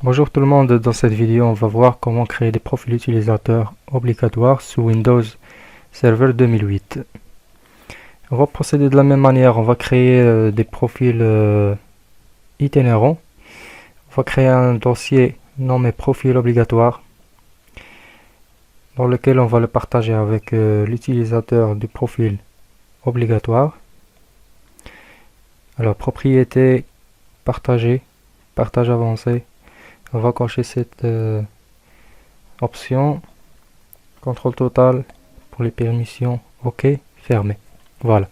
Bonjour tout le monde, dans cette vidéo on va voir comment créer des profils utilisateurs obligatoires sous Windows Server 2008. On va procéder de la même manière, on va créer des profils itinérants. On va créer un dossier nommé profil obligatoire dans lequel on va le partager avec l'utilisateur du profil obligatoire. Alors propriété, partager, partage avancé. On va cocher cette option. Contrôle total pour les permissions. OK. Fermé. Voilà.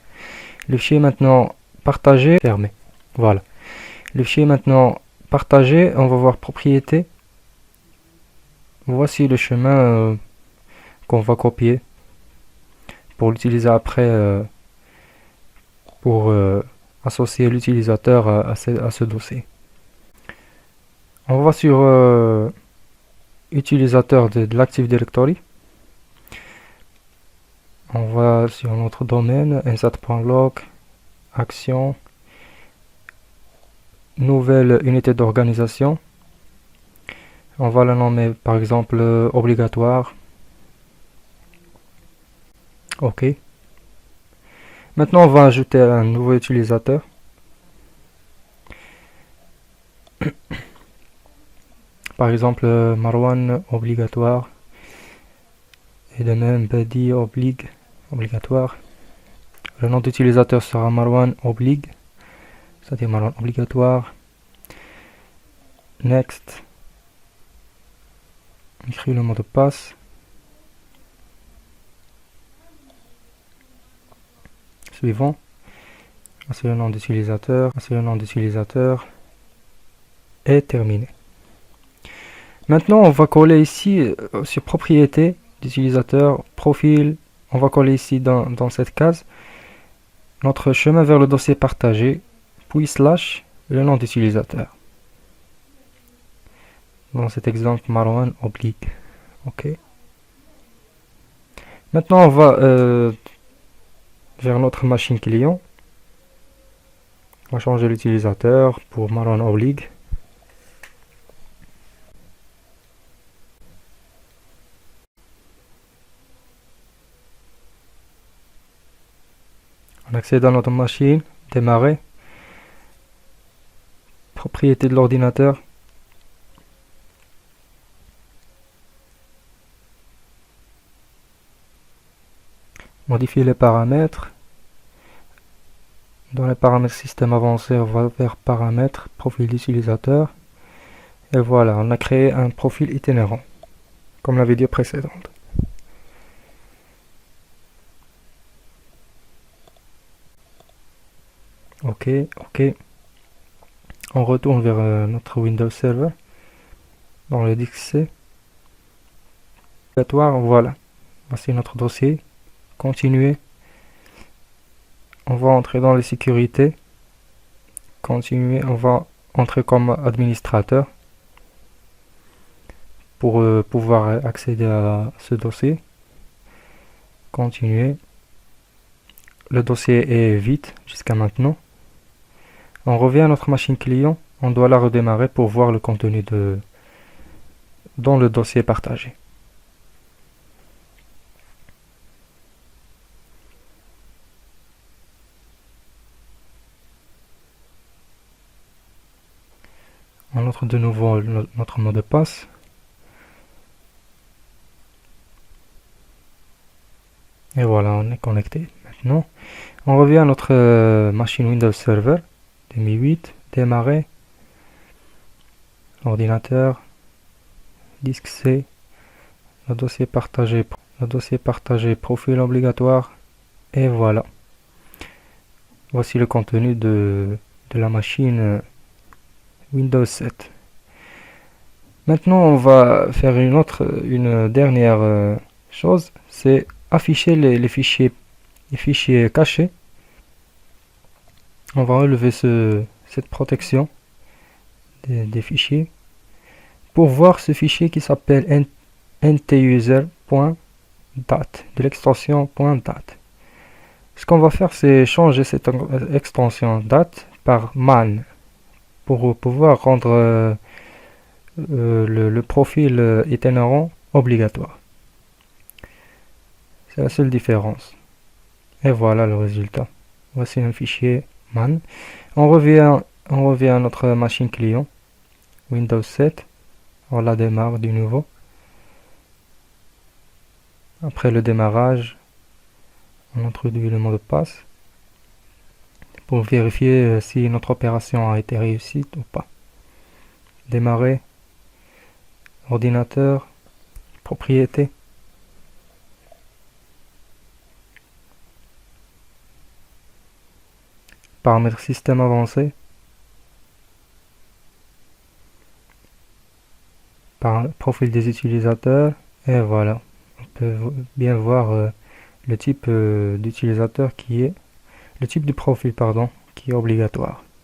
Le fichier maintenant partagé. Fermé. Voilà. Le fichier maintenant partagé. On va voir propriété. Voici le chemin qu'on va copier pour l'utiliser après pour associer l'utilisateur à ce dossier. On va sur utilisateur de l'Active Directory. On va sur notre domaine, insert.log, action, nouvelle unité d'organisation. On va la nommer par exemple obligatoire. OK. Maintenant, on va ajouter un nouveau utilisateur. Par exemple, Marwan obligatoire. Et de même, Badi obligatoire. Le nom d'utilisateur sera Marwan obligue. C'est-à-dire Marwan obligatoire. Next. Écris le mot de passe. Suivant. C'est le nom d'utilisateur. C'est le nom d'utilisateur. Et terminé. Maintenant, on va coller ici sur propriété d'utilisateur, profil. On va coller ici dans cette case notre chemin vers le dossier partagé, puis slash le nom d'utilisateur. Dans cet exemple, Marwan oblique. OK. Maintenant, on va vers notre machine client. On va changer l'utilisateur pour Marwan oblique. On accède à notre machine, démarrer, propriété de l'ordinateur, modifier les paramètres. Dans les paramètres système avancé, on va vers paramètres, profil d'utilisateur. Et voilà, on a créé un profil itinérant, comme la vidéo précédente. OK. On retourne vers notre Windows Server dans le disque C. Voilà. Voici notre dossier. Continuer. On va entrer dans les sécurités. Continuer. On va entrer comme administrateur pour pouvoir accéder à ce dossier. Continuer. Le dossier est vide jusqu'à maintenant. On revient à notre machine client, on doit la redémarrer pour voir le contenu dans le dossier partagé. On entre de nouveau notre mot de passe. Et voilà, on est connecté maintenant. On revient à notre machine Windows Server 2008, démarrer, ordinateur, disque C, le dossier partagé, profil obligatoire, et voilà. Voici le contenu de la machine Windows 7. Maintenant, on va faire une dernière chose, c'est afficher les fichiers cachés. On va relever cette protection des fichiers pour voir ce fichier qui s'appelle ntuser.dat, de l'extension .dat. Ce qu'on va faire, c'est changer cette extension dat par man pour pouvoir rendre le profil itinérant obligatoire. C'est la seule différence. Et voilà le résultat. Voici un fichier man. On revient à notre machine client. Windows 7. On la démarre du nouveau. Après le démarrage, on introduit le mot de passe pour vérifier si notre opération a été réussie ou pas. Démarrer, ordinateur, propriété. Paramètres système avancé. Profil des utilisateurs. Et voilà. On peut bien voir le type d'utilisateur qui est, le type de profil, pardon, qui est obligatoire.